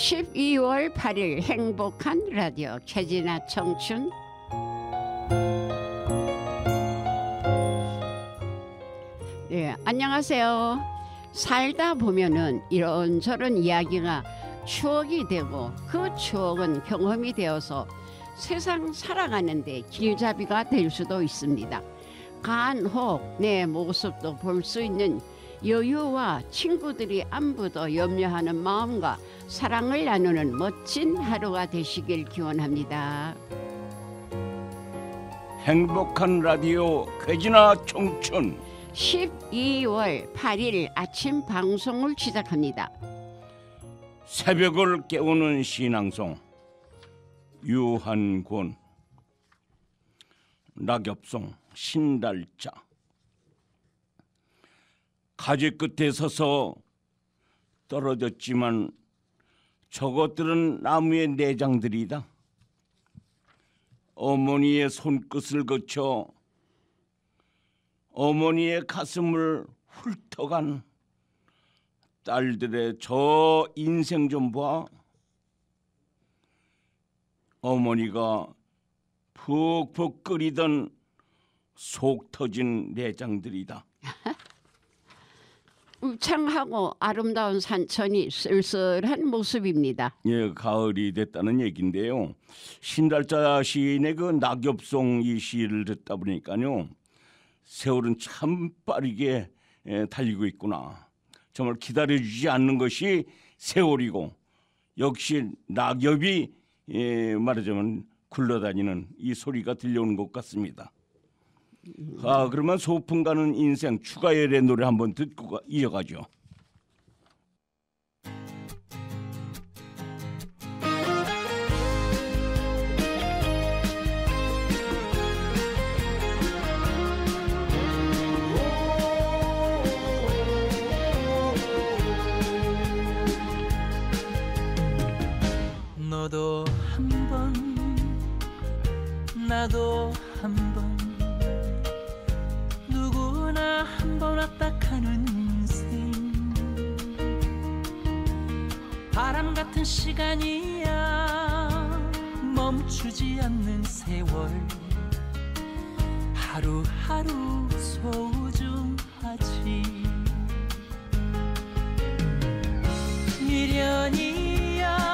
12월 8일 행복한 라디오 최진아 청춘. 네, 안녕하세요. 살다 보면은 이런저런 이야기가 추억이 되고 그 추억은 경험이 되어서 세상 살아가는데 길잡이가 될 수도 있습니다. 간혹 내 모습도 볼 수 있는 여유와 친구들이 안부도 염려하는 마음과 사랑을 나누는 멋진 하루가 되시길 기원합니다. 행복한 라디오 최진아 청춘 12월 8일 아침 방송을 시작합니다. 새벽을 깨우는 신앙송 유한권 낙엽송 신달자. 가지 끝에 서서 떨어졌지만 저것들은 나무의 내장들이다. 어머니의 손끝을 거쳐 어머니의 가슴을 훑어간 딸들의 저 인생 좀 봐. 어머니가 푹푹 끓이던 속 터진 내장들이다. 울창하고 아름다운 산천이 쓸쓸한 모습입니다. 예, 가을이 됐다는 얘기인데요. 신달자 시인의 그 낙엽송 이 시를 듣다 보니까요, 세월은 참 빠르게 달리고 있구나. 정말 기다려주지 않는 것이 세월이고 역시 낙엽이 말하자면 굴러다니는 이 소리가 들려오는 것 같습니다. 그러면 소풍 가는 인생 추가열의 노래 한번 듣고 이어가죠. 너도 한번 나도 한번 누구나 한번 왔다 가는 인생. 바람 같은 시간이야 멈추지 않는 세월. 하루하루 소중하지. 미련이야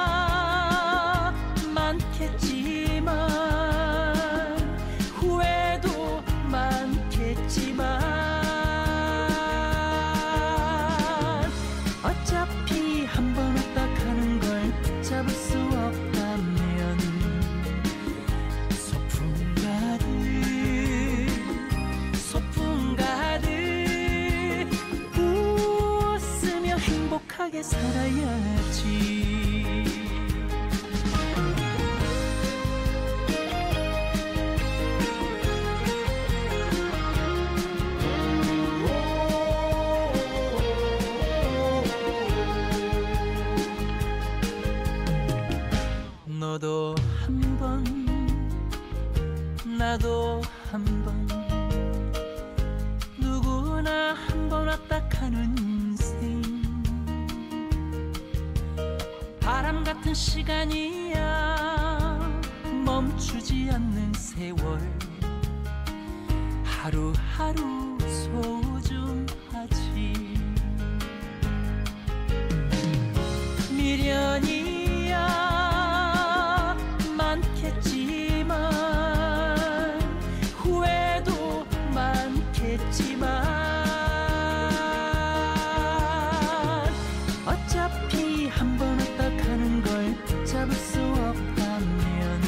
많겠지만 후회도 많겠지만 어차피 한번 왔다 가는 걸 붙잡을 수 없다면 소풍 가득 웃으며 행복하게 살아야지. 너도 한번 나도 한번 누구나 한번 왔다 가는 인생. 바람 같은 시간이야 멈추지 않는 세월. 하루하루 소중하지. 미련이야 많겠지만 후회도 많겠지만 어차피 한번 왔다 가는 걸 붙잡을 수 없다면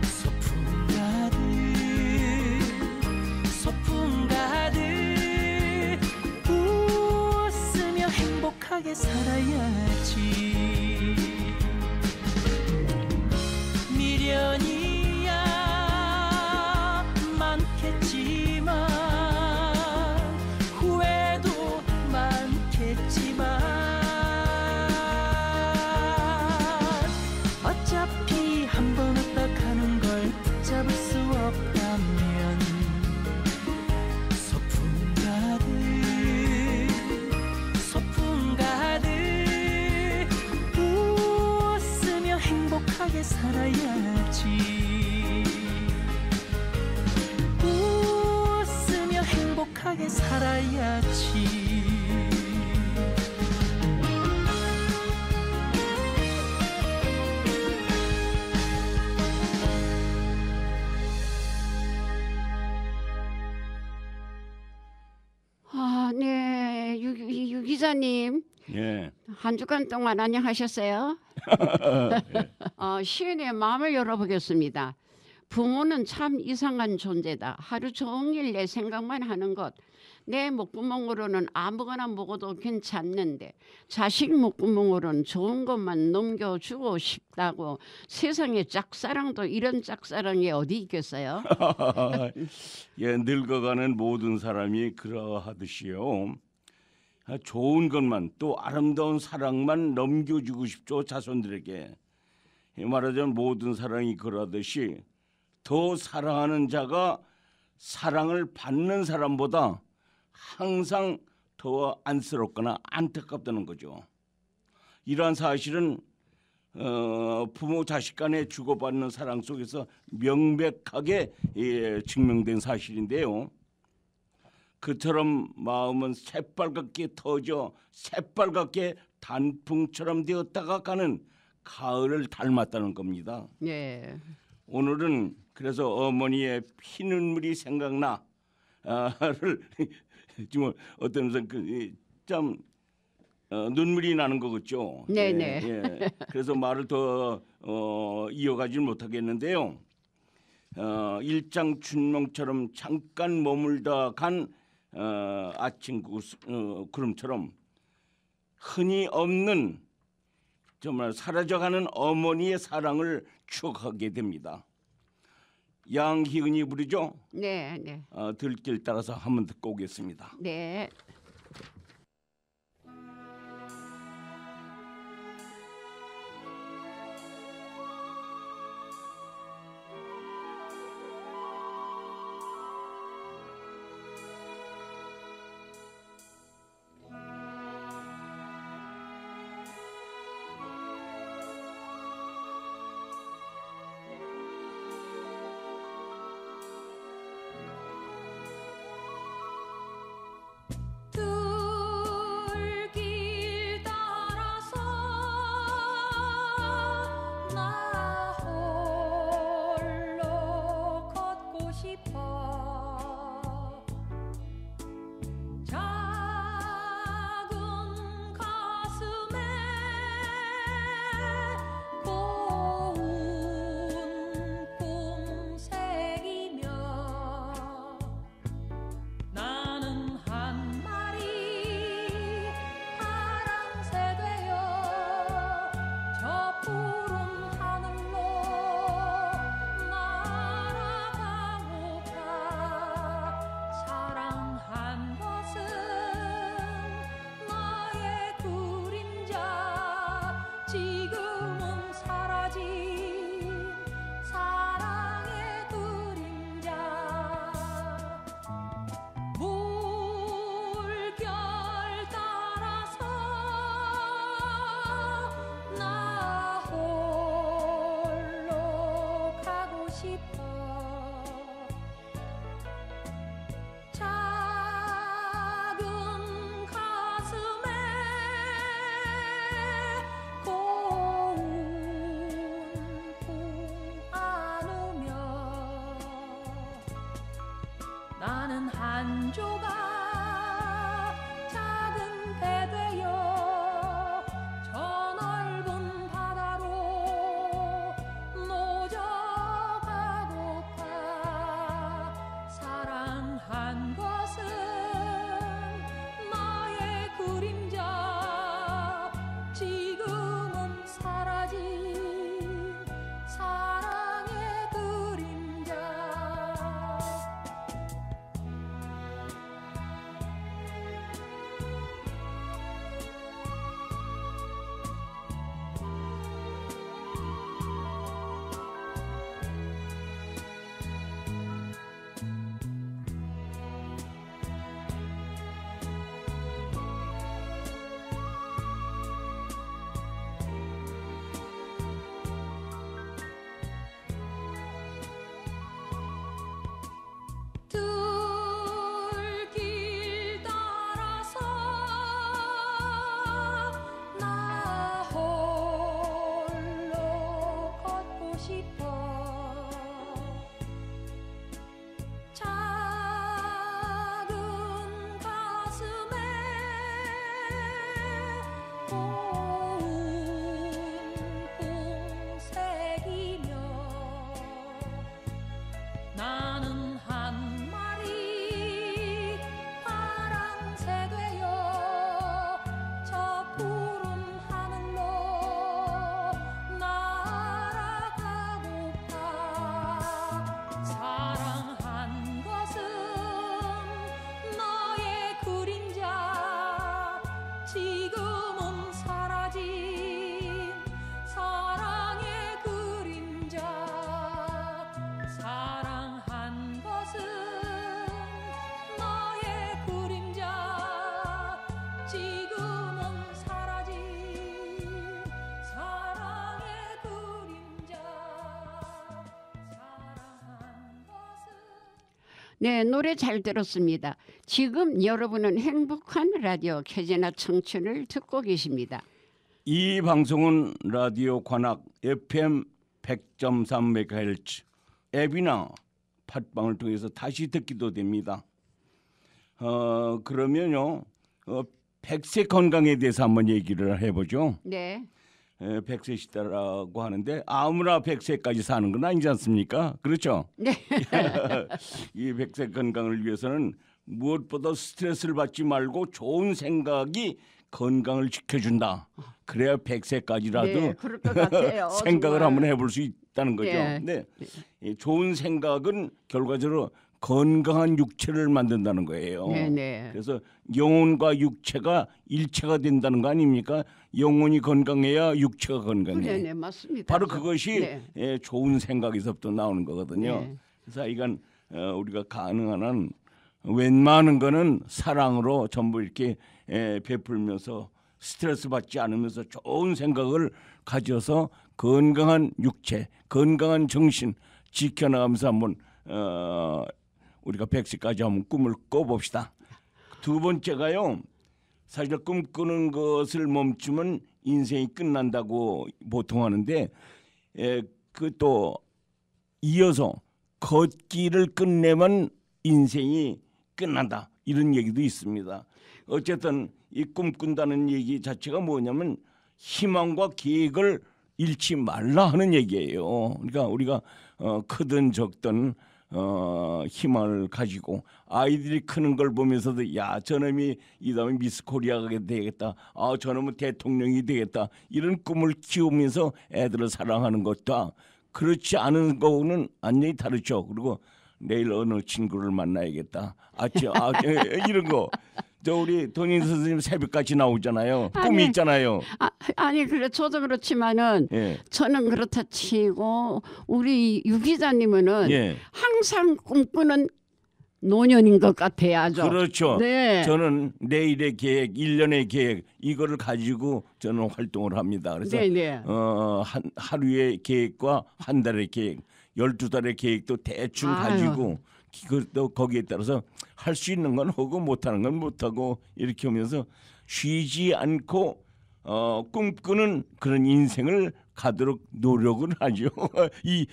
소풍 가득 웃으며 행복하게 살아야지. 미련이야 많겠지만 후회도 많겠지만 어차피 한번 왔다 가는 걸 붙잡을 수 없다면 소풍 가득 행복하게 살아야지. 아, 네, 유 기자님. 예. 한 주간 동안 안녕하셨어요? 시인의 마음을 열어보겠습니다. 부모는 참 이상한 존재다. 하루 종일 내 생각만 하는 것. 내 목구멍으로는 아무거나 먹어도 괜찮는데 자식 목구멍으로는 좋은 것만 넘겨주고 싶다고. 세상에 짝사랑도 이런 짝사랑이 어디 있겠어요? 예, 늙어가는 모든 사람이 그러하듯이요. 좋은 것만 또 아름다운 사랑만 넘겨주고 싶죠, 자손들에게. 말하자면 모든 사랑이 그러하듯이 더 사랑하는 자가 사랑을 받는 사람보다 항상 더 안쓰럽거나 안타깝다는 거죠. 이러한 사실은 부모 자식 간의 주고받는 사랑 속에서 명백하게 증명된 사실인데요. 그처럼 마음은 새빨갛게 터져 새빨갛게 단풍처럼 되었다가 가는 가을을 닮았다는 겁니다. 네. 오늘은 그래서 어머니의 피눈물이 생각나를 지금 어떤 참 눈물이 나는 것 같죠. 네네. 예. 그래서 말을 더 이어가지 못하겠는데요. 일장 춘몽처럼 잠깐 머물다 간 아침 구름처럼 흔히 없는 정말 사라져가는 어머니의 사랑을 추억하게 됩니다. 양희은이 부르죠. 네, 네. 들길 따라서 한번 듣고 오겠습니다. 네. 길 따라서 나 홀로 걷고 싶어. 작은 가슴에 고운 꿈 새기며 나는 한 마리 파랑새 되어 저 푸른 하늘로 날아가고파. 사랑한 것은 나의 그림자. 지금은 사라진 사랑의 그림자. 물결 따라서 나 홀로 가고 싶어. 작은 가슴에 고운 꿈 안으며 나는 한 조각 작은 배 되어 저 넓은 바다로 노져가고파. 사랑한 것은 나의 그림자. 지금은 사라진 사랑의 그림자. 나는 한 마리 파랑새 되어 저 푸른 하늘로 날아가고파. 사랑한 것은 너의 그림자 지금은 사라진 사랑의 그림자. 사랑한 것은 너의 그림자 지금은 사라진 사랑의 그림자. 사랑한 것은 네, 노래 잘 들었습니다. 지금 여러분은 행복한 라디오 켜제나 청춘을 듣고 계십니다. 이 방송은 라디오 관악 FM 100.3MHz 앱이나 팟빵을 통해서 다시 듣기도 됩니다. 그러면요, 100세 건강에 대해서 한번 얘기를 해보죠. 네, 100세 시대라고 하는데 아무나 100세까지 사는 건 아니지 않습니까? 그렇죠? 네, 이 100세 건강을 위해서는 무엇보다 스트레스를 받지 말고 좋은 생각이 건강을 지켜준다. 그래야 100세까지라도 네, 그럴 것 같아요. 생각을 정말. 한번 해볼 수 있다는 거죠. 네. 네. 이 좋은 생각은 결과적으로 건강한 육체를 만든다는 거예요. 네, 네. 그래서 영혼과 육체가 일체가 된다는 거 아닙니까? 영혼이 건강해야 육체가 건강해. 네, 네, 맞습니다. 바로 그것이 네. 좋은 생각에서부터 나오는 거거든요. 네. 그래서 이건 우리가 가능한 한 웬만한 거는 사랑으로 전부 이렇게 베풀면서 스트레스 받지 않으면서 좋은 생각을 가져서 건강한 육체, 건강한 정신 지켜나가면서 한번 우리가 100세까지 한번 꿈을 꿔봅시다. 두 번째가요. 사실 꿈꾸는 것을 멈추면 인생이 끝난다고 보통 하는데 그 또 이어서 걷기를 끝내면 인생이 끝난다. 이런 얘기도 있습니다. 어쨌든 이 꿈꾼다는 얘기 자체가 뭐냐면 희망과 계획을 잃지 말라 하는 얘기예요. 그러니까 우리가 크든 적든 희망을 가지고 아이들이 크는 걸 보면서도 야 저놈이 이 다음에 미스 코리아가 되겠다. 아 저놈은 대통령이 되겠다. 이런 꿈을 키우면서 애들을 사랑하는 것과 그렇지 않은 거는 완전히 다르죠. 그리고 내일 어느 친구를 만나야겠다. 이런 거. 저 우리 돈인 선생님 새벽같이 나오잖아요. 꿈이 아니, 있잖아요. 아니 그래 저도 그렇지만은 예. 저는 그렇다 치고 우리 유 기자님은 예. 항상 꿈꾸는 노년인 것 같아요. 아주. 그렇죠. 네. 저는 내일의 계획, 1년의 계획 이거를 가지고 저는 활동을 합니다. 그래서 네네. 하루의 계획과 한 달의 계획, 12달의 계획도 대충 아유. 가지고 그것도 거기에 따라서 할 수 있는 건 하고 못하는 건 못하고 이렇게 하면서 쉬지 않고 꿈꾸는 그런 인생을 가도록 노력을 하죠.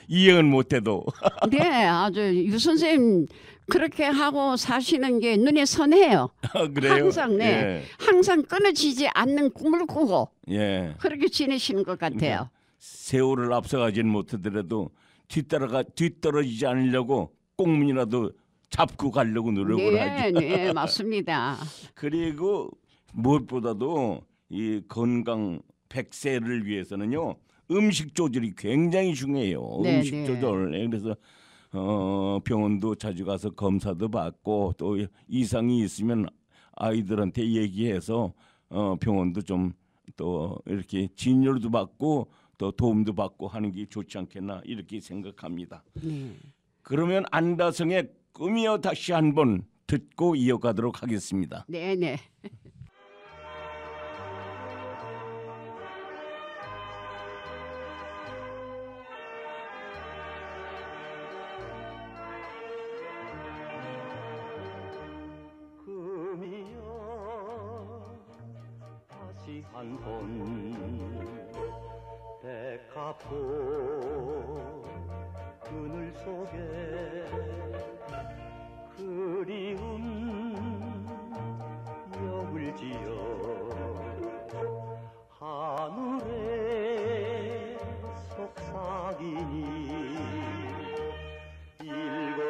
이해는 못해도. 네, 아주 유 선생님 그렇게 하고 사시는 게 눈에 선해요. 그래요? 항상 네, 예. 항상 끊어지지 않는 꿈을 꾸고 예. 그렇게 지내시는 것 같아요. 세월을 앞서가지는 못하더라도 뒤떨어지지 않으려고 꽁문이라도 잡고 가려고 노력을 네, 하죠. 네, 맞습니다. 그리고 무엇보다도 이 건강 100세를 위해서는요. 음식 조절이 굉장히 중요해요. 네, 음식 네. 조절. 그래서 병원도 자주 가서 검사도 받고 또 이상이 있으면 아이들한테 얘기해서 병원도 좀 또 이렇게 진료도 받고 또 도움도 받고 하는 게 좋지 않겠나 이렇게 생각합니다. 네. 그러면 안다성의 꿈이여 다시 한번 듣고 이어가도록 하겠습니다. 네, 네. 꿈이여 다시 한번 백합호 그늘 속에 그리운 역을 지어 하늘에 속삭이니 일곱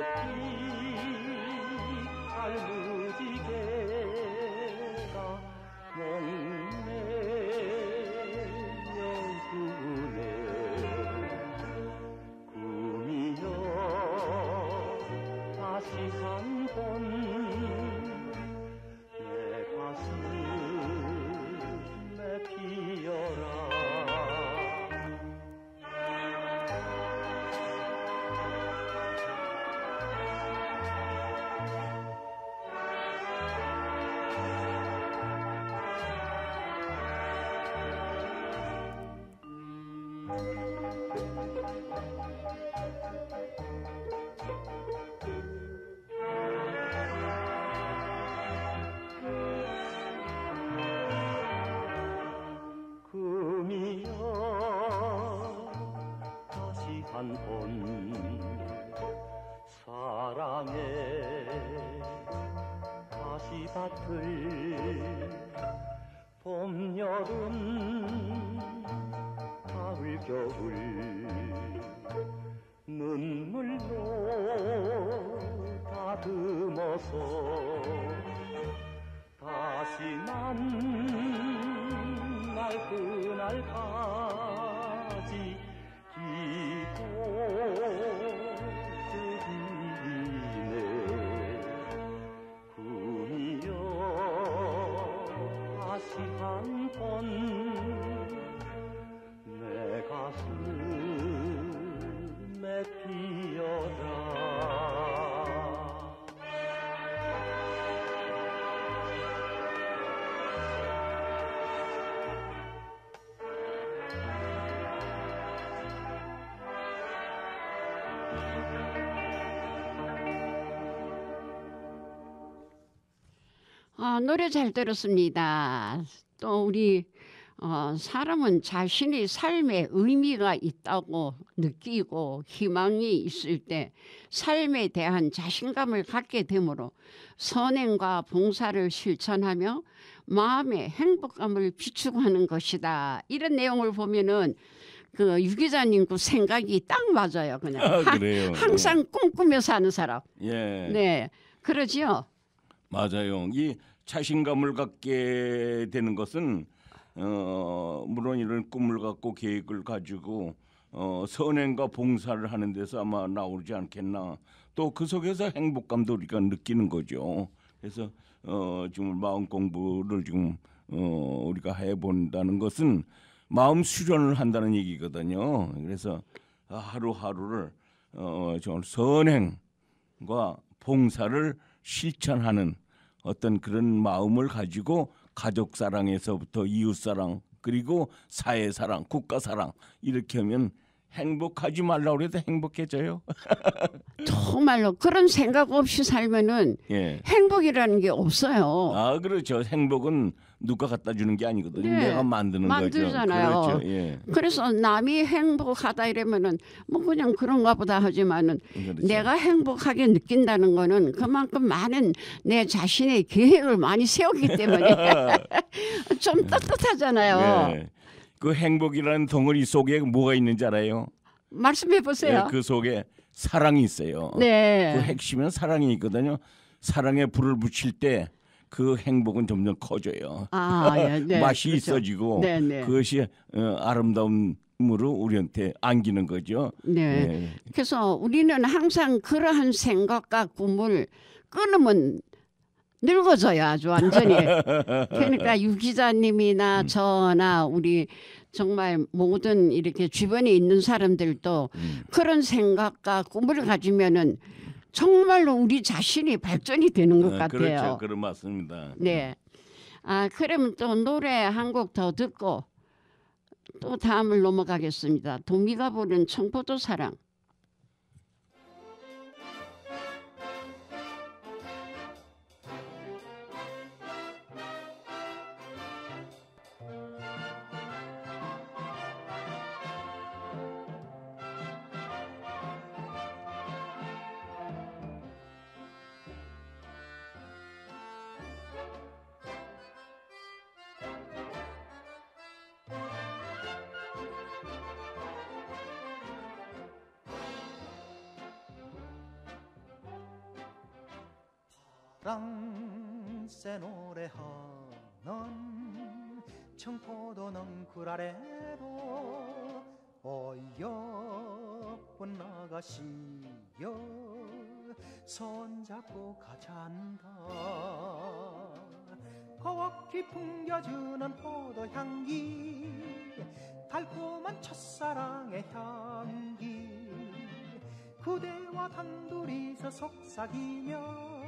밭을 봄, 여름, 가을, 겨울 눈물로 다듬어서 다시 만날 그날까지 기도드리네. 꿈이여 다시 한번 내 가슴에 피어라. 노래 잘 들었습니다. 또 우리 사람은 자신의 삶에 의미가 있다고 느끼고 희망이 있을 때 삶에 대한 자신감을 갖게 되므로 선행과 봉사를 실천하며 마음의 행복감을 비추하는 것이다. 이런 내용을 보면은 그 유기자님 그 생각이 딱 맞아요. 그냥 그래요. 항상 꿈꾸며 사는 사람. 예. 네, 그러지요. 맞아요. 이 자신감을 갖게 되는 것은 물론 이런 꿈을 갖고 계획을 가지고 선행과 봉사를 하는 데서 아마 나오지 않겠나. 또 그 속에서 행복감도 우리가 느끼는 거죠. 그래서 지금 마음 공부를 지금 우리가 해본다는 것은 마음 수련을 한다는 얘기거든요. 그래서 하루하루를 좀 선행과 봉사를 실천하는 어떤 그런 마음을 가지고 가족 사랑에서부터 이웃 사랑 그리고 사회 사랑, 국가 사랑 이렇게 하면 행복하지 말라고 해도 행복해져요. 정말로 그런 생각 없이 살면은 예. 행복이라는 게 없어요. 아 그렇죠. 행복은 누가 갖다 주는 게 아니거든요. 네. 내가 만드는 만들잖아요. 거죠. 그렇죠. 예. 그래서 남이 행복하다 이러면은 뭐 그냥 그런가 보다 하지만은 그렇죠. 내가 행복하게 느낀다는 거는 그만큼 많은 내 자신의 계획을 많이 세우기 때문에 좀 떳떳하잖아요. 예. 그 행복이라는 덩어리 속에 뭐가 있는지 알아요? 말씀해 보세요. 예, 그 속에 사랑이 있어요. 네. 그 핵심은 사랑이 있거든요. 사랑에 불을 붙일 때 그 행복은 점점 커져요. 예, 네. 맛이 그렇죠. 있어지고 네, 네. 그것이 아름다움으로 우리한테 안기는 거죠. 네. 예. 그래서 우리는 항상 그러한 생각과 꿈을 끊으면 늙어져요, 아주 완전히. 그러니까 유 기자님이나 저나 우리 정말 모든 이렇게 주변에 있는 사람들도 그런 생각과 꿈을 가지면은 정말로 우리 자신이 발전이 되는 것 같아요. 그렇죠. 그런 맞습니다. 네. 그러면 또 노래 한 곡 더 듣고 또 다음을 넘어가겠습니다. 도미가 부른 청포도 사랑. 프랑세 노래하는 청포도 넝쿨 아래로 어여쁜 아가씨여 손잡고 가잔다. 거확히 풍겨주는 포도향기 달콤한 첫사랑의 향기 그대와 단둘이서 속삭이며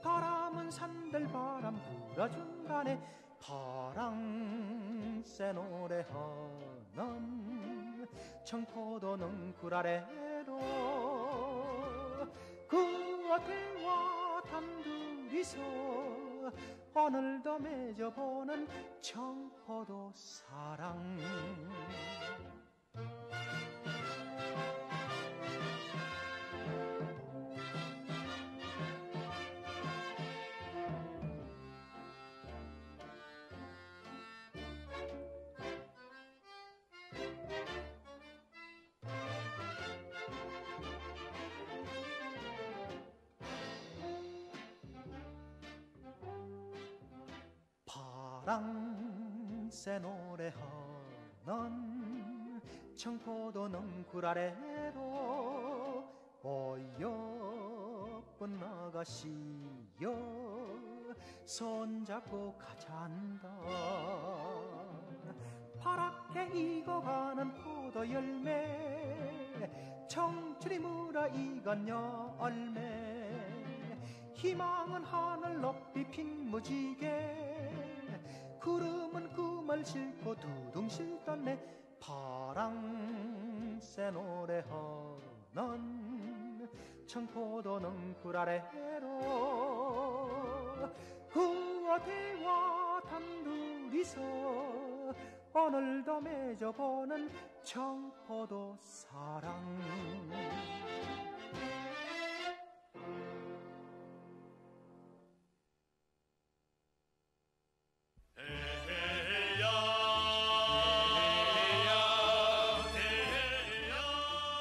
바람은 산들바람 불어준다네. 파랑새 노래하는 청포도 넝쿨 아래로 그대와 단둘이서 오늘도 맺어보는 청포도 사랑. 파랑새 노래하는 청포도 능굴 아래로 어여쁜 아가씨여 손잡고 가잔다. 파랗게 익어가는 포도 열매 청춘이 물어익은 열매 희망은 하늘 높이 핀 무지개 구름은 꿈을 싣고 두둥 실던 내 파랑새 노래하는 청포도 능굴 아래로 후어대와 단둘이서 오늘도 맺어보는 청포도 사랑.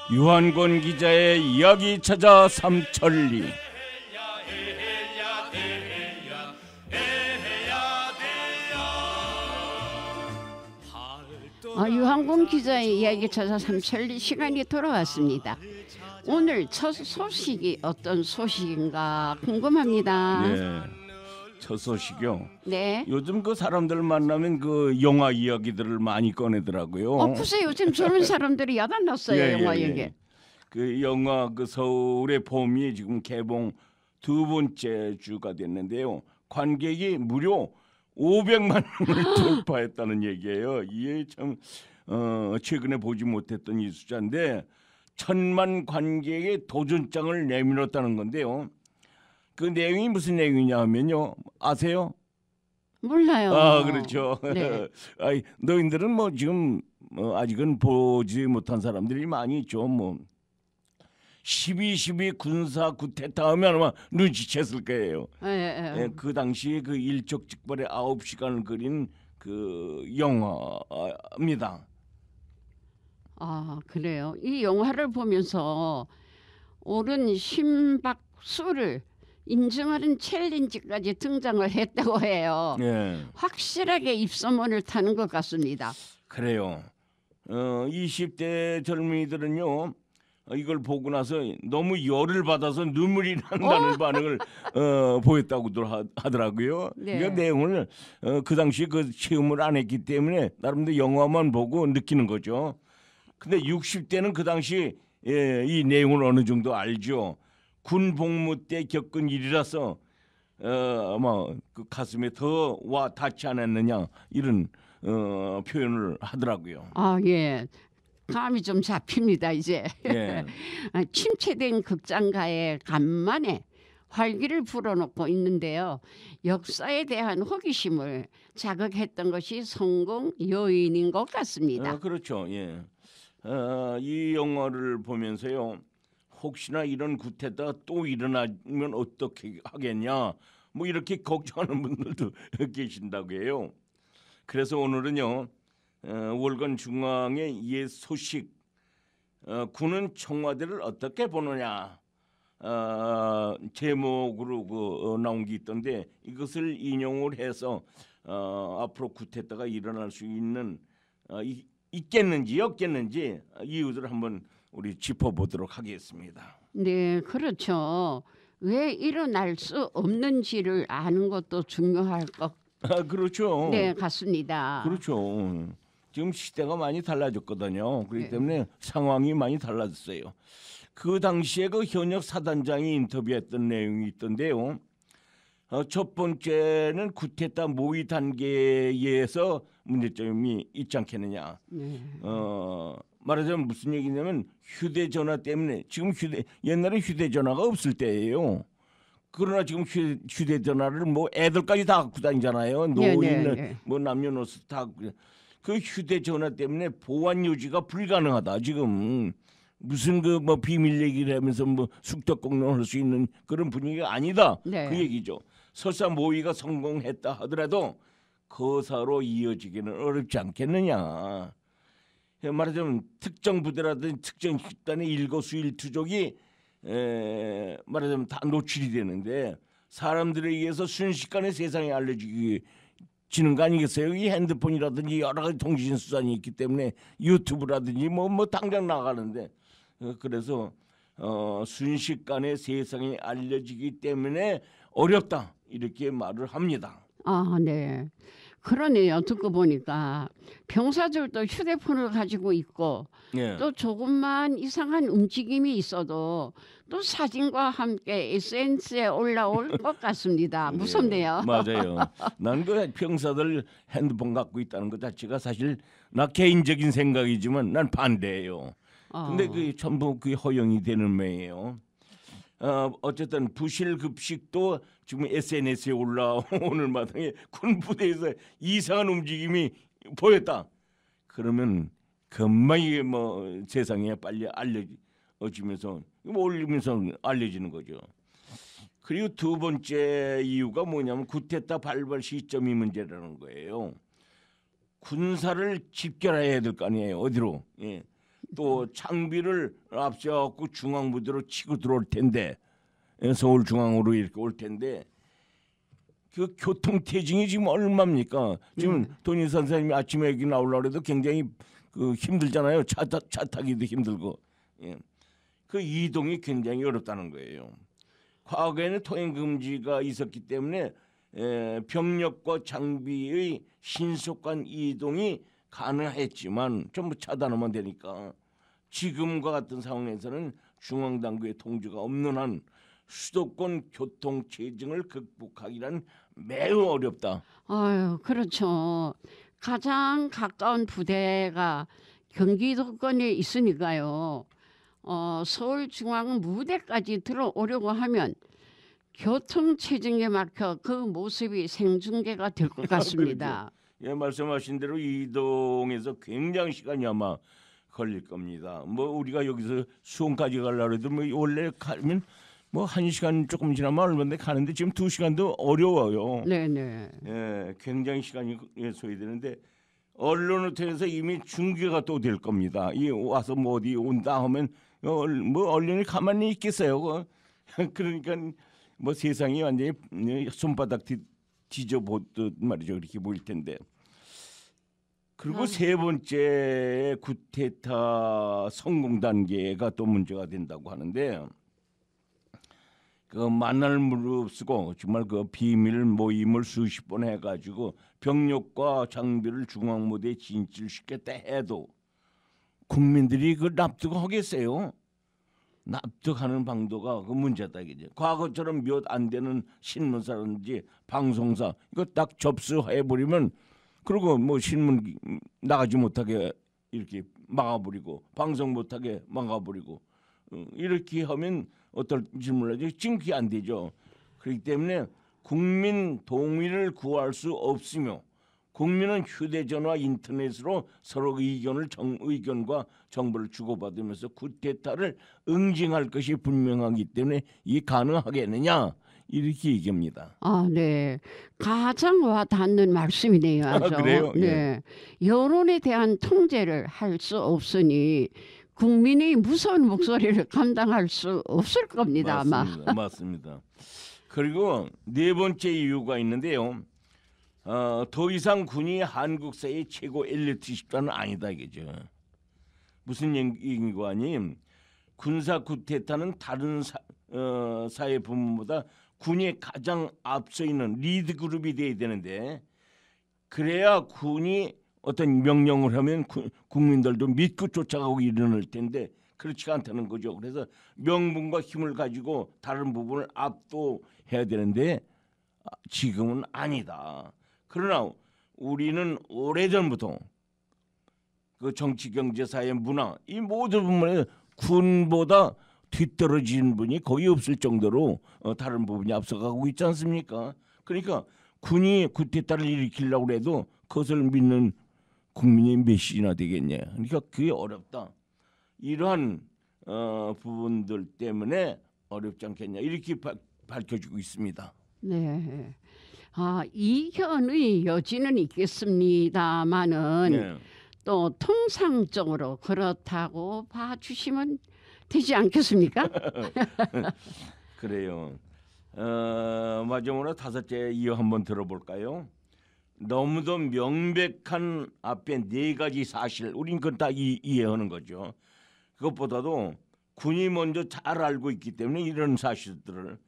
유한권 기자의 이야기 찾아 삼천리. 유한권 기자의 이야기 찾아 삼천리 시간이 돌아왔습니다. 오늘 첫 소식이 어떤 소식인가 궁금합니다. 예, 첫 소식이요. 네. 요즘 그 사람들 만나면 그 영화 이야기들을 많이 꺼내더라고요. 글쎄 요즘 젊은 사람들이 야단 났어요. 영화 얘기. 그 영화 그 서울의 봄이 지금 개봉 두 번째 주가 됐는데요. 관객이 무려 500만 명을 돌파했다는 얘기예요. 이게 참 최근에 보지 못했던 이 숫자인데 1000만 관객의 도전장을 내밀었다는 건데요. 그 내용이 무슨 내용이냐 하면요. 아세요? 몰라요. 그렇죠. 네. 너희들은 뭐 지금 아직은 보지 못한 사람들이 많이 있죠. 뭐 12.12 군사 쿠데타 하면 아마 눈치챘을 거예요. 예. 그 당시 그 일촉즉발의 9시간을 그린 그 영화입니다. 그래요. 이 영화를 보면서 옳은 심박수를 인증하는 챌린지까지 등장을 했다고 해요. 예. 확실하게 입소문을 타는 것 같습니다. 그래요. 20대 젊은이들은요. 이걸 보고 나서 너무 열을 받아서 눈물이 난다는 반응을 보였다고들 하더라고요. 네. 그 내용을 그 당시 그 체험을 안 했기 때문에 나름대로 영화만 보고 느끼는 거죠. 근데 60대는 그 당시 이 내용을 어느 정도 알죠. 군 복무 때 겪은 일이라서 아마 그 가슴에 더 와 닿지 않았느냐 이런 표현을 하더라고요. 예. 감이 좀 잡힙니다 이제. 예. 침체된 극장가에 간만에 활기를 불어넣고 있는데요. 역사에 대한 호기심을 자극했던 것이 성공 요인인 것 같습니다. 그렇죠. 예. 이 영화를 보면서요. 혹시나 이런 쿠데타 또 일어나면 어떻게 하겠냐. 뭐 이렇게 걱정하는 분들도 계신다고 해요. 그래서 오늘은요. 월간 중앙의 옛 소식 군은 청와대를 어떻게 보느냐 제목으로 나온 게 있던데 이것을 인용을 해서 앞으로 쿠데타가 일어날 수 있는 있겠는지 없겠는지 이유들을 한번 우리 짚어보도록 하겠습니다. 네, 그렇죠. 왜 일어날 수 없는지를 아는 것도 중요할 것 그렇죠. 네, 같습니다. 그렇죠. 지금 시대가 많이 달라졌거든요. 그렇기 네. 때문에 상황이 많이 달라졌어요. 그 당시에 그 현역 사단장이 인터뷰했던 내용이 있던데요. 첫 번째는 쿠데타 모의 단계에서 문제점이 있지 않겠느냐. 네. 말하자면 무슨 얘기냐면 휴대전화 때문에 지금 옛날에 휴대전화가 없을 때예요. 그러나 지금 휴대전화를 뭐 애들까지 다 갖고 다니잖아요. 노인, 뭐 남녀노소 다. 그 휴대전화 때문에 보안 유지가 불가능하다. 지금 무슨 그 뭐 비밀 얘기를 하면서 뭐 숙덕공론할 수 있는 그런 분위기가 아니다. 네. 그 얘기죠. 설사 모의가 성공했다 하더라도 거사로 이어지기는 어렵지 않겠느냐. 말하자면 특정 부대라든지 특정 집단의 일거수일투족이 말하자면 다 노출이 되는데 사람들에 의해서 순식간에 세상에 알려지기 지는 거 아니겠어요? 이 핸드폰이라든지 여러 가지 통신 수단이 있기 때문에 유튜브라든지 뭐 당장 나가는데 그래서 순식간에 세상에 알려지기 때문에 어렵다 이렇게 말을 합니다. 아, 네. 그러네요. 듣고 보니까 병사들도 휴대폰을 가지고 있고 예. 또 조금만 이상한 움직임이 있어도 또 사진과 함께 SNS에 올라올 것 같습니다. 무섭네요. 예, 맞아요. 난 그 병사들 핸드폰 갖고 있다는 것 자체가 사실 나 개인적인 생각이지만 난 반대예요. 근데 그 전부 그 허용이 되는 모양이에요. 어쨌든 부실 급식도 지금 SNS에 올라오는 마당에 군 부대에서 이상한 움직임이 보였다. 그러면 금방 이게 뭐 세상에 빨리 알려지면서 올리면서 알려지는 거죠. 그리고 두 번째 이유가 뭐냐면 쿠데타 발발 시점이 문제라는 거예요. 군사를 집결해야 될 거 아니에요. 어디로? 예. 또 창비를 앞세워갖고 중앙부대로 치고 들어올 텐데 서울 중앙으로 이렇게 올 텐데 그 교통체증이 지금 얼마입니까? 지금 돈인 선생님이 아침에 여기 나오려고 해도 굉장히 그 힘들잖아요. 차 타기도 힘들고 예. 그 이동이 굉장히 어렵다는 거예요. 과거에는 통행 금지가 있었기 때문에 병력과 장비의 신속한 이동이 가능했지만 전부 차단하면 되니까 지금과 같은 상황에서는 중앙당국의 통제가 없는 한 수도권 교통체증을 극복하기란 매우 어렵다. 아유, 그렇죠. 가장 가까운 부대가 경기도권에 있으니까요. 서울중앙 무대까지 들어오려고 하면 교통체증에 막혀 그 모습이 생중계가 될 것 같습니다. 예, 말씀하신 대로 이동해서 굉장히 시간이 아마 걸릴 겁니다. 뭐 우리가 여기서 수원까지 가려고 해도 뭐 원래 가면 뭐 1시간 조금 지나면 얼마인데 가는데 지금 2시간도 어려워요. 네네. 예, 굉장히 시간이 소요되는데 언론을 통해서 이미 중계가 또 될 겁니다. 이 와서 뭐 어디 온다 하면 뭐 언론이 가만히 있겠어요. 그러니까 뭐 세상이 완전히 손바닥 뒤져보듯 말이죠. 그렇게 보일 텐데. 그리고 세 번째 쿠데타 성공 단계가 또 문제가 된다고 하는데 그 만날 무릅쓰고 정말 그 비밀 모임을 수십 번 해가지고 병력과 장비를 중앙무대에 진출시켰다 해도 국민들이 그 납득하겠어요? 납득하는 방도가 그 문제다 이게. 과거처럼 몇 안 되는 신문사라든지 방송사 이거 딱 접수해 버리면 그리고 뭐 신문 나가지 못하게 이렇게 막아버리고 방송 못하게 막아버리고 이렇게 하면 어떨지 몰라도 지금 그게 안 되죠. 그렇기 때문에 국민 동의를 구할 수 없으며 국민은 휴대전화 인터넷으로 서로 의견과 정보를 주고받으면서 쿠데타를 응징할 것이 분명하기 때문에 이 가능하겠느냐 이렇게 얘기합니다. 아, 네. 가장 와닿는 말씀이네요. 아주. 그래요? 네. 여론에 대한 통제를 할 수 없으니 국민의 무서운 목소리를 감당할 수 없을 겁니다. 아마. 맞습니다. 맞습니다. 그리고 네 번째 이유가 있는데요. 더 이상 군이 한국사의 최고 엘리트 집단은 아니다 이거죠. 무슨 얘기고 아니? 군사 쿠데타는 다른 사회 부문보다 군이 가장 앞서 있는 리드 그룹이 돼야 되는데 그래야 군이 어떤 명령을 하면 국민들도 믿고 쫓아가고 이러는 텐데 그렇지가 않다는 거죠. 그래서 명분과 힘을 가지고 다른 부분을 압도해야 되는데 지금은 아니다. 그러나 우리는 오래전부터 그 정치, 경제, 사회, 문화 이 모든 부분에 군보다 뒤떨어진 분이 거의 없을 정도로 다른 부분이 앞서가고 있지 않습니까? 그러니까 군이 쿠데타를 일으키려고 해도 그것을 믿는 국민이 몇이나 되겠냐. 그러니까 그게 어렵다. 이러한 부분들 때문에 어렵지 않겠냐 이렇게 밝혀지고 있습니다. 네. 이견의 여지는 있겠습니다마는 네. 또 통상적으로 그렇다고 봐주시면 되지 않겠습니까? 그래요. 마지막으로 다섯째 이유 한번 들어볼까요? 너무도 명백한 앞에 네 가지 사실, 우린 그건 다 이해하는 거죠. 그것보다도 군이 먼저 잘 알고 있기 때문에 이런 사실들을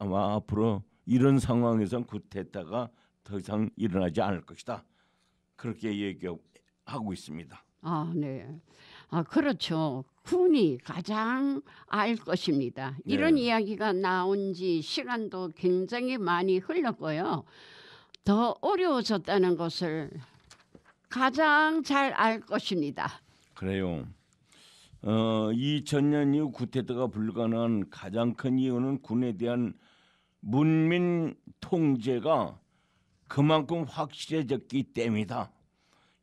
아마 앞으로 이런 상황에선 쿠데타가 더 이상 일어나지 않을 것이다. 그렇게 얘기하고 있습니다. 아, 네. 아, 그렇죠. 군이 가장 알 것입니다. 이런 네. 이야기가 나온 지 시간도 굉장히 많이 흘렀고요. 더 어려워졌다는 것을 가장 잘 알 것입니다. 그래요. 2000년 이후 쿠데타가 불가능한 가장 큰 이유는 군에 대한 문민 통제가 그만큼 확실해졌기 때문이다.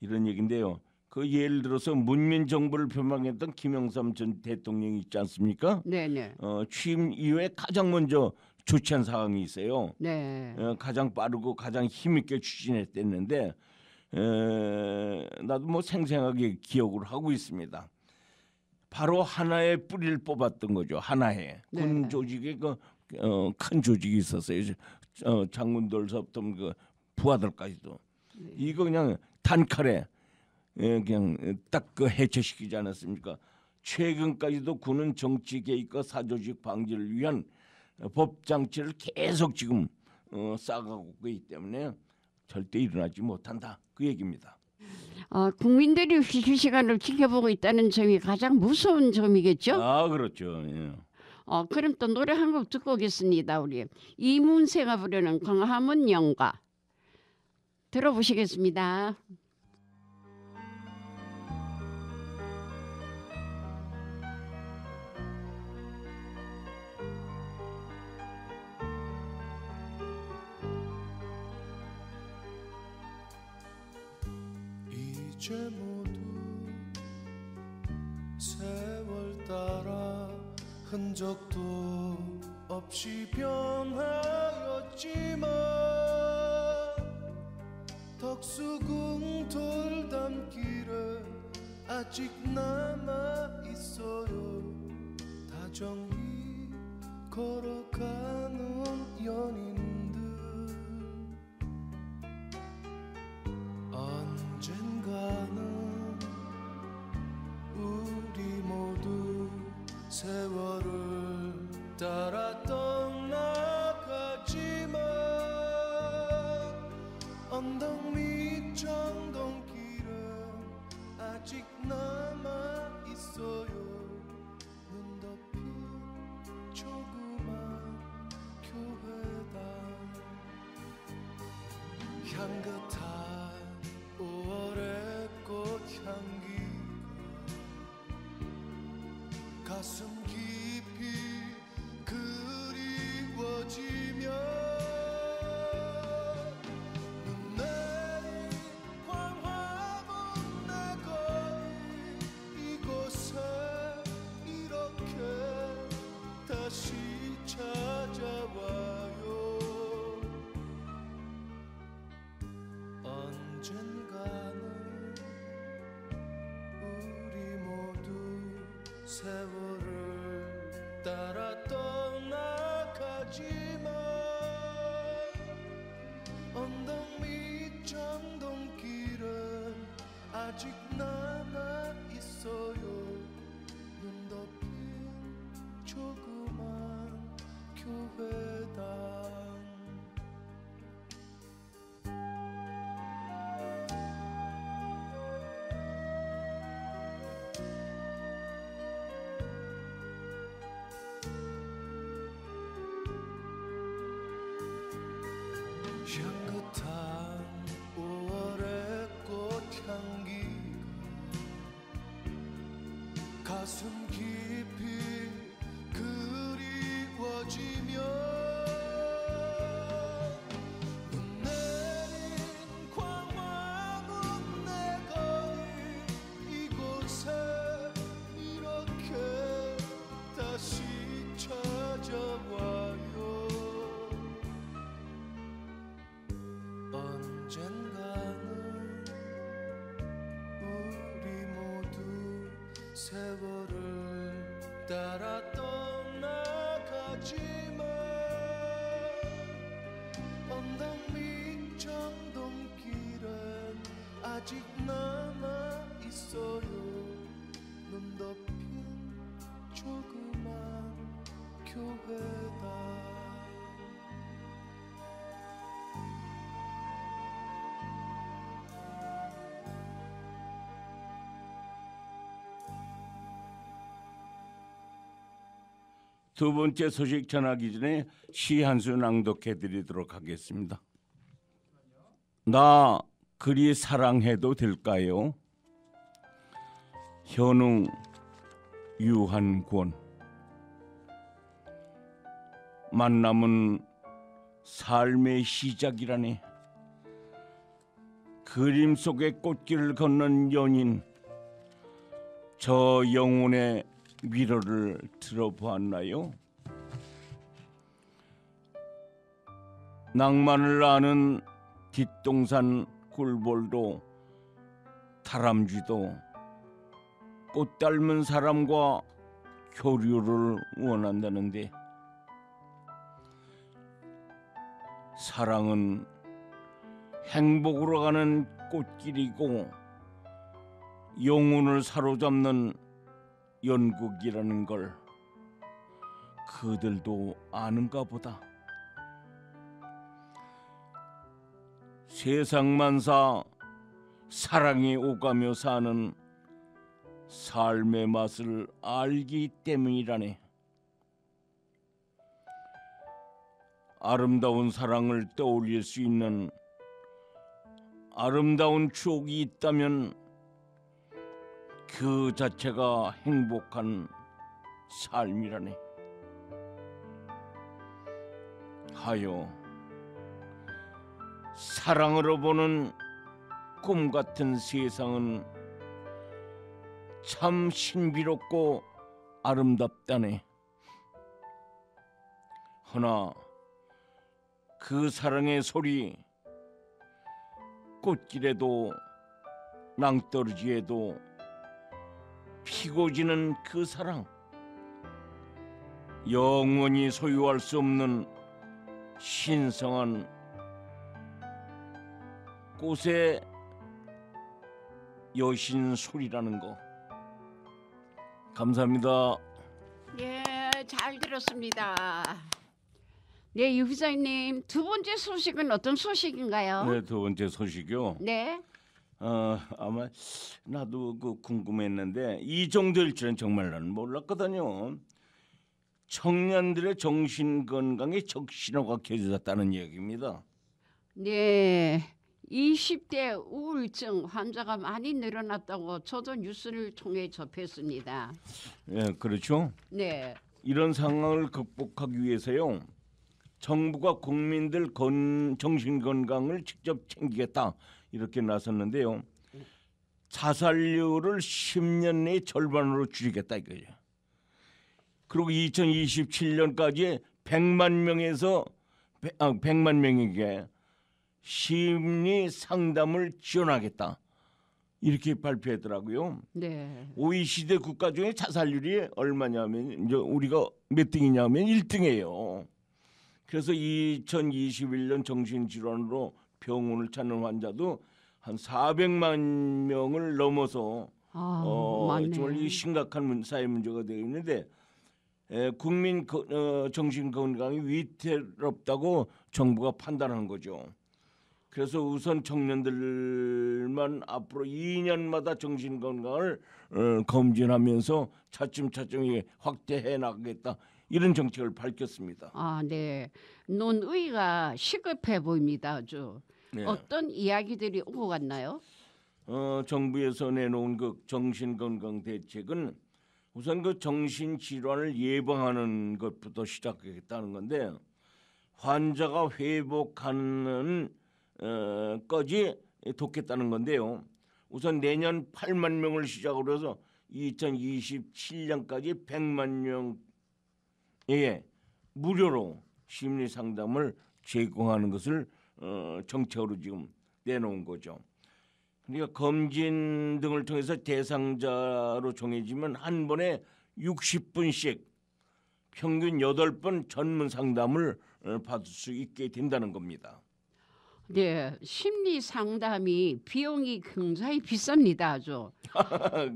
이런 얘기인데요. 그 예를 들어서 문민 정부를 표방했던 김영삼 전 대통령이 있지 않습니까? 네네. 취임 이후에 가장 먼저 조치한 사항이 있어요. 네. 가장 빠르고 가장 힘있게 추진했댔는데 나도 뭐 생생하게 기억을 하고 있습니다. 바로 하나의 뿌리를 뽑았던 거죠. 하나의 군 네. 조직에 큰 조직이 있었어요. 장군들서부터 그 부하들까지도. 이거 그냥 단칼에 그냥 딱 그 해체시키지 않았습니까? 최근까지도 군은 정치 개입과 사조직 방지를 위한 법 장치를 계속 지금 쌓아가고 있기 때문에 절대 일어나지 못한다. 그 얘기입니다. 국민들이 실시간을 지켜보고 있다는 점이 가장 무서운 점이겠죠? 아, 그렇죠. 예. 그럼 또 노래 한 곡 듣고 오겠습니다. 우리 이문세가 부르는 광화문 연가 들어보시겠습니다. 이제 모두 세월 따라 흔적도 없이 변하였지만 덕수궁 돌담길에 아직 남아 있어요. 다정히 걸어가는 연인들 언젠가는 우리 모두 세월을 따라 떠나가지만 언덕 밑 정동길은 아직 남아 있어요. 눈 덮인 조그만 교회당 향긋한 5월의 꽃향기 가슴 깊이 그리워지며 눈 내린 광화문 내 거리 이곳에 이렇게 다시 찾아와요. 언젠가는 우리 모두 세월을 따라 떠나가지만 언덕 밑 정동길은 아직 남아 있어요. 눈 덮인 조그만 교회당 향긋한 5월의 꽃향기가 가슴 깊이 그리워지며 눈 내린 광화문 내 거리 이곳에 이렇게 다시 찾아와요. 언젠가는 우리 모두 세월을 따라 떠나가지만 언덕 밑 정 아직 남아 있어요. 눈 덮인 조그만 교회다. 두 번째 소식 전하기 전에 시 한 수 낭독해 드리도록 하겠습니다. 나 그리 사랑해도 될까요? 현웅 유한권. 만남은 삶의 시작이라네. 그림 속의 꽃길을 걷는 연인, 저 영혼의 위로를 들어보았나요? 낭만을 아는 뒷동산 꿀벌도 다람쥐도 꽃 닮은 사람과 교류를 원한다는데, 사랑은 행복으로 가는 꽃길이고 영혼을 사로잡는 연극이라는 걸 그들도 아는가 보다. 세상만사 사랑이 오가며 사는 삶의 맛을 알기 때문이라네. 아름다운 사랑을 떠올릴 수 있는 아름다운 추억이 있다면 그 자체가 행복한 삶이라네. 하여 사랑으로 보는 꿈 같은 세상은 참 신비롭고 아름답다네. 허나 그 사랑의 소리, 꽃길에도 낭떠러지에도 피고 지는 그 사랑, 영원히 소유할 수 없는 신성한 꽃의 여신 소리라는 거. 감사합니다. 예, 잘 들었습니다. 네, 유 부장님, 두 번째 소식은 어떤 소식인가요? 네, 두 번째 소식이요. 네. 아마 나도 그 궁금했는데 이 정도일 줄은 정말 나는 몰랐거든요. 청년들의 정신 건강에 적신호가 켜졌다는 얘기입니다. 네. 20대 우울증 환자가 많이 늘어났다고 저도 뉴스를 통해 접했습니다. 예, 그렇죠. 네. 이런 상황을 극복하기 위해서요, 정부가 국민들 정신 건강을 직접 챙기겠다 이렇게 나섰는데요. 자살률을 10년 내에 절반으로 줄이겠다 이거예요. 그리고 2027년까지 100만 명에게 심리 상담을 지원하겠다 이렇게 발표했더라고요. 네. OECD 국가 중에 자살률이 얼마냐면 이제 우리가 몇 등이냐면 1등이에요. 그래서 2021년 정신질환으로 병원을 찾는 환자도 한 400만 명을 넘어서 맞네. 정말 이 심각한 사회 문제가 되어 있는데, 국민 정신 건강이 위태롭다고 정부가 판단한 거죠. 그래서 우선 청년들만 앞으로 2년마다 정신 건강을 검진하면서 차츰차츰 확대해 나가겠다 이런 정책을 밝혔습니다. 아, 네. 논의가 시급해 보입니다. 아주. 네. 어떤 이야기들이 오고 갔나요? 정부에서 내놓은 그 정신건강 대책은 우선 그 정신질환을 예방하는 것부터 시작하겠다는 건데, 환자가 회복하는 까지 돕겠다는 건데요. 우선 내년 8만 명을 시작으로 해서 2027년까지 100만 명에 무료로 심리 상담을 제공하는 것을 정책으로 지금 내놓은 거죠. 그러니까 검진 등을 통해서 대상자로 정해지면 한 번에 60분씩 평균 8번 전문 상담을 받을 수 있게 된다는 겁니다. 네, 심리 상담이 비용이 굉장히 비쌉니다. 아주.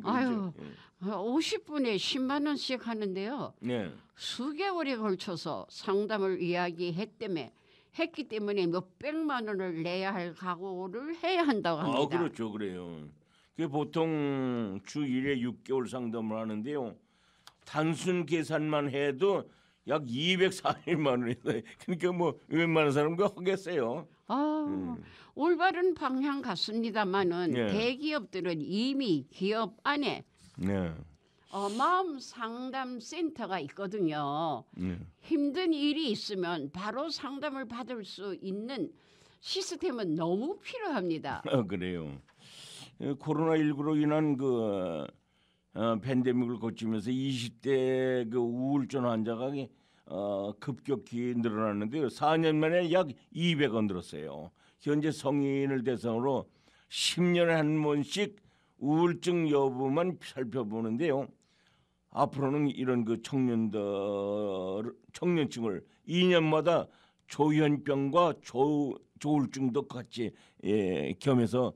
아유, 50분에 10만 원씩 하는데요. 네. 수개월에 걸쳐서 상담을 했기 때문에 몇백만 원을 내야 할 각오를 해야 한다고 합니다. 그렇죠, 그래요. 그 보통 주 1회 6개월 상담을 하는데요. 단순 계산만 해도 약 240만 원이다. 그러니까 뭐 웬만한 사람 그 하겠어요. 올바른 방향 같습니다만은 네. 대기업들은 이미 기업 안에 네. 마음 상담 센터가 있거든요. 네. 힘든 일이 있으면 바로 상담을 받을 수 있는 시스템은 너무 필요합니다. 그래요. 코로나19로 인한 그 팬데믹을 거치면서 20대 그 우울증 환자가 급격히 늘어났는데요. 4년 만에 약 200원 늘었어요. 현재 성인을 대상으로 10년에 한 번씩 우울증 여부만 살펴보는데요. 앞으로는 이런 그 청년층을 2년마다 조현병과 조울증도 같이 겸해서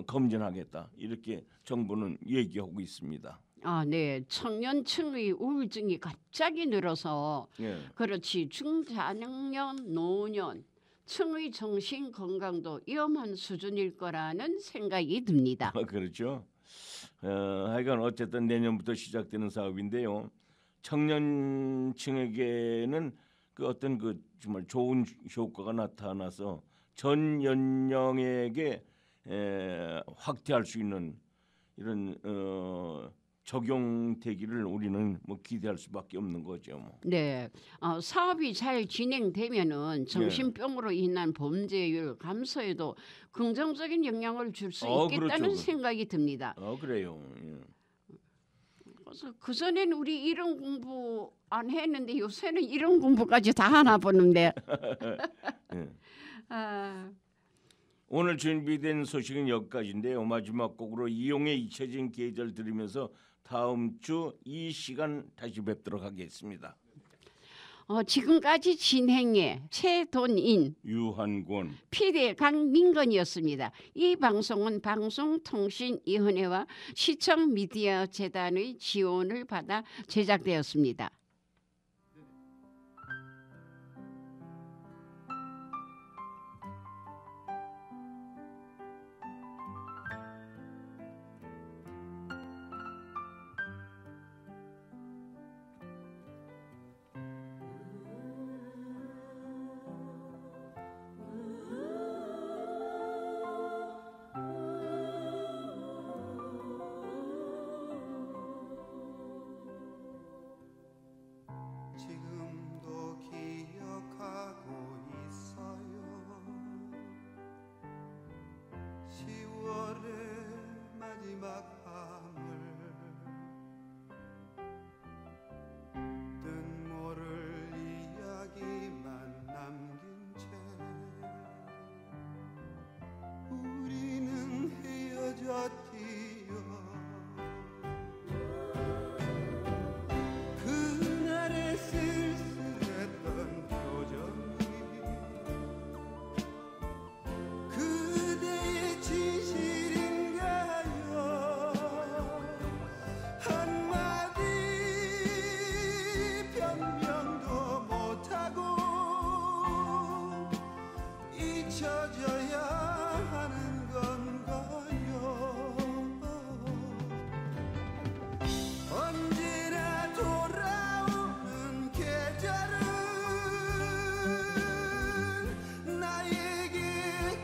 검진하겠다. 이렇게 정부는 얘기하고 있습니다. 네. 청년층의 우울증이 갑자기 늘어서 예. 그렇지 중장년, 노년 층의 정신 건강도 위험한 수준일 거라는 생각이 듭니다. 그렇죠. 하여간 어쨌든 내년부터 시작되는 사업인데요. 청년층에게는 그 어떤 그 정말 좋은 효과가 나타나서 전 연령에게 확대할 수 있는 이런 적용되기를 우리는 뭐 기대할 수밖에 없는 거죠. 뭐. 네, 사업이 잘 진행되면은 정신병으로 인한 범죄율 감소에도 긍정적인 영향을 줄 수 있겠다는 그렇죠. 생각이 듭니다. 그래요. 예. 그래서 그 전에는 우리 이런 공부 안 했는데 요새는 이런 공부까지 다 하나 보는데. 예. 아, 오늘 준비된 소식은 여기까지인데요. 마지막 곡으로 이용의 잊혀진 계절 들으면서 다음 주 이 시간 다시 뵙도록 하겠습니다. 지금까지 진행해 최돈인, 유한권, PD 강민건이었습니다. 이 방송은 방송통신위원회와 시청미디어재단의 지원을 받아 제작되었습니다. 지금도 기억하고 있어요. 10월의 마지막 밤을 뜻 모를 이야기만 남긴 채 우리는 헤어졌지요. 그날의 쓸쓸했던 표정이 그대의 진실인가요? 한마디 변명도 못하고 잊혀져야 하는 건가요? 언제나 돌아오는 계절은 나에게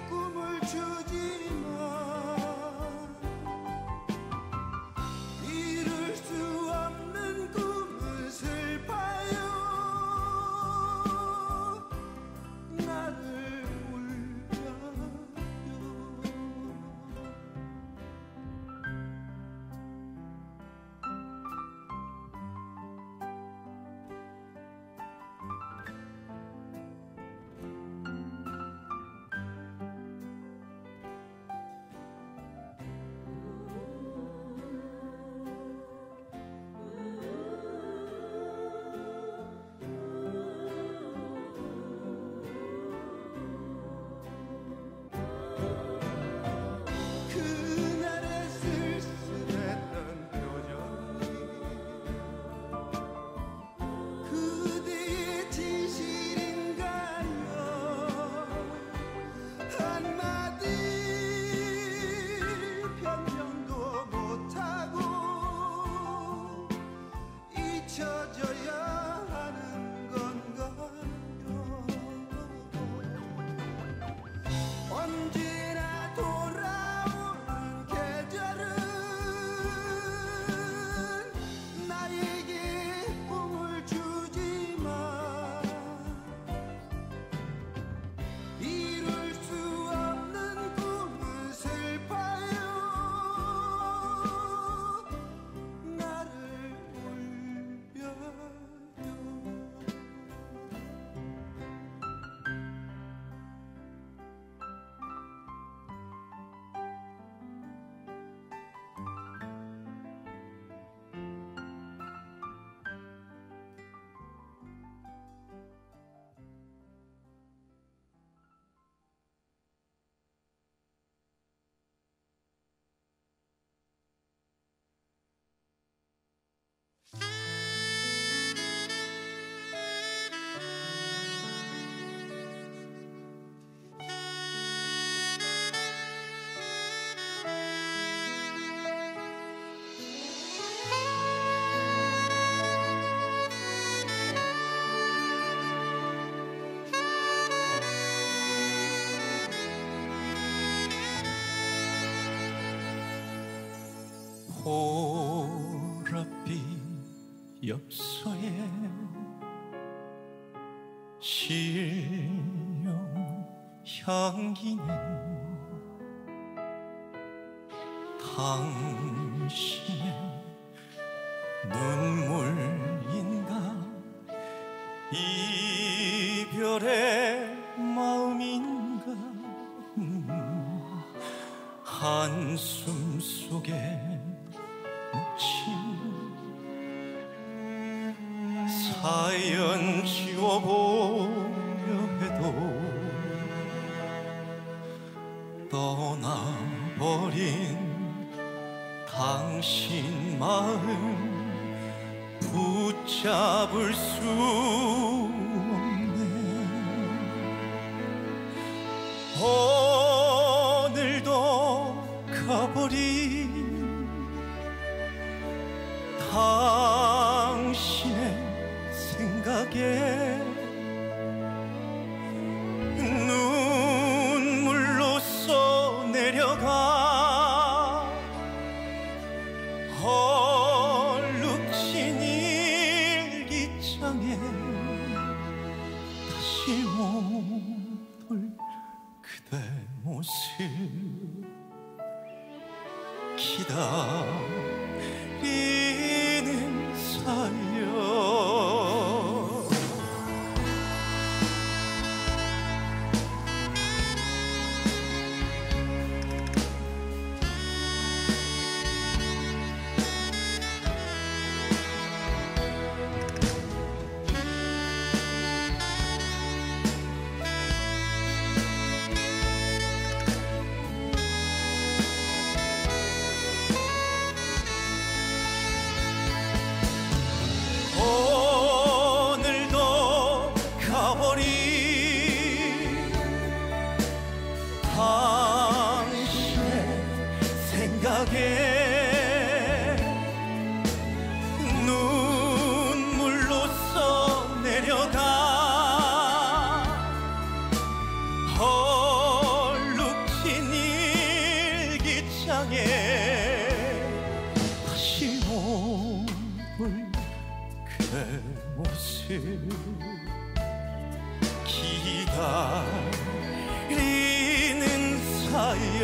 꿈을 주지만 이룰 수 없는 꿈은 슬퍼요. 나를 울려 보랏빛 엽서에 실려 향기는 당신의 눈물인가 이별의 마음인가 한숨 속에 묻힌 사연 지워보려 해도 떠나버린 당신 마음 붙잡을 수 없네. 오늘도 가버린 당신의 생각에 눈물로써 내려가 헐룩진 일기장에 다시 못 올 그대 모습 기다리는 사연. 오늘도 가버린 당신의 생각에 눈물로써 내려가 헐룩진 일기장에 다시 못 올 그대 모습 기다리는 사연.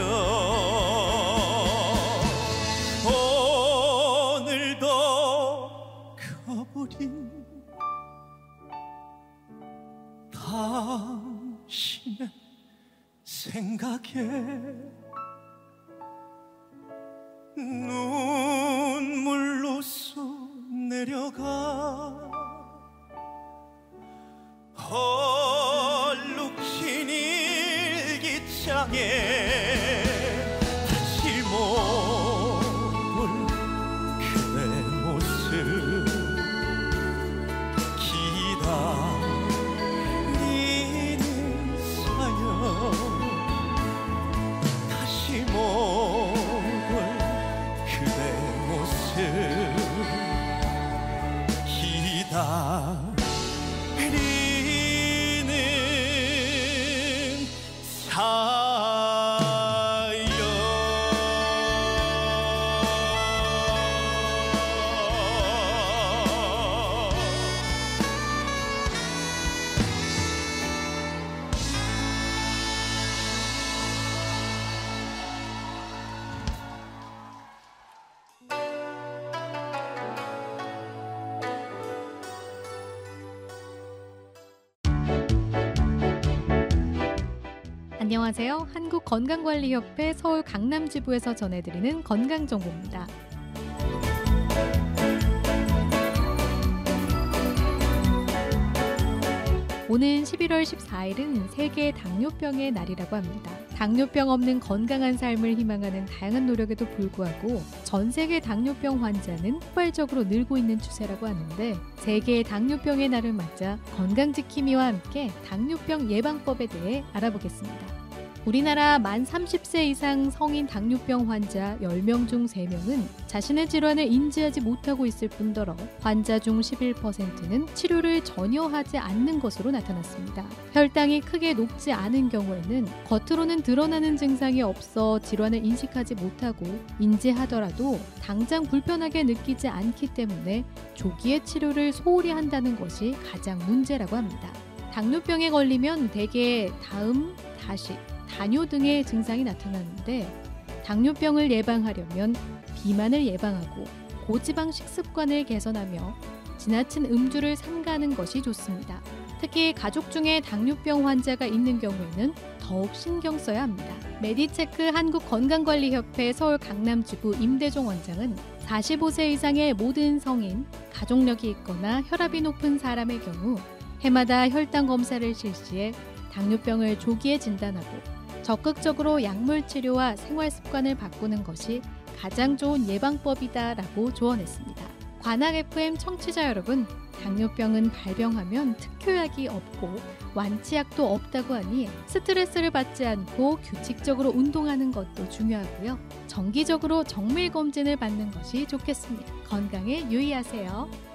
오늘도 가버린 당신의 생각에 눈물로써 내려가 헐룩진 일기장에 다시 못 볼 그대 모습 기다리는 사연. 다시 못 볼 그대 모습 기다리는 안녕하세요. 한국건강관리협회 서울 강남지부에서 전해드리는 건강정보입니다. 오는 11월 14일은 세계 당뇨병의 날이라고 합니다. 당뇨병 없는 건강한 삶을 희망하는 다양한 노력에도 불구하고 전 세계 당뇨병 환자는 폭발적으로 늘고 있는 추세라고 하는데, 세계 당뇨병의 날을 맞아 건강지킴이와 함께 당뇨병 예방법에 대해 알아보겠습니다. 우리나라 만 30세 이상 성인 당뇨병 환자 10명 중 3명은 자신의 질환을 인지하지 못하고 있을 뿐더러 환자 중 11%는 치료를 전혀 하지 않는 것으로 나타났습니다. 혈당이 크게 높지 않은 경우에는 겉으로는 드러나는 증상이 없어 질환을 인식하지 못하고 인지하더라도 당장 불편하게 느끼지 않기 때문에 조기에 치료를 소홀히 한다는 것이 가장 문제라고 합니다. 당뇨병에 걸리면 대개 다음, 다식, 다뇨 등의 증상이 나타나는데 당뇨병을 예방하려면 비만을 예방하고 고지방 식습관을 개선하며 지나친 음주를 삼가는 것이 좋습니다. 특히 가족 중에 당뇨병 환자가 있는 경우에는 더욱 신경 써야 합니다. 메디체크 한국건강관리협회 서울 강남지부 임대종 원장은 45세 이상의 모든 성인, 가족력이 있거나 혈압이 높은 사람의 경우 해마다 혈당 검사를 실시해 당뇨병을 조기에 진단하고 적극적으로 약물 치료와 생활 습관을 바꾸는 것이 가장 좋은 예방법이다라고 조언했습니다. 관악 FM 청취자 여러분, 당뇨병은 발병하면 특효약이 없고 완치약도 없다고 하니 스트레스를 받지 않고 규칙적으로 운동하는 것도 중요하고요. 정기적으로 정밀 검진을 받는 것이 좋겠습니다. 건강에 유의하세요.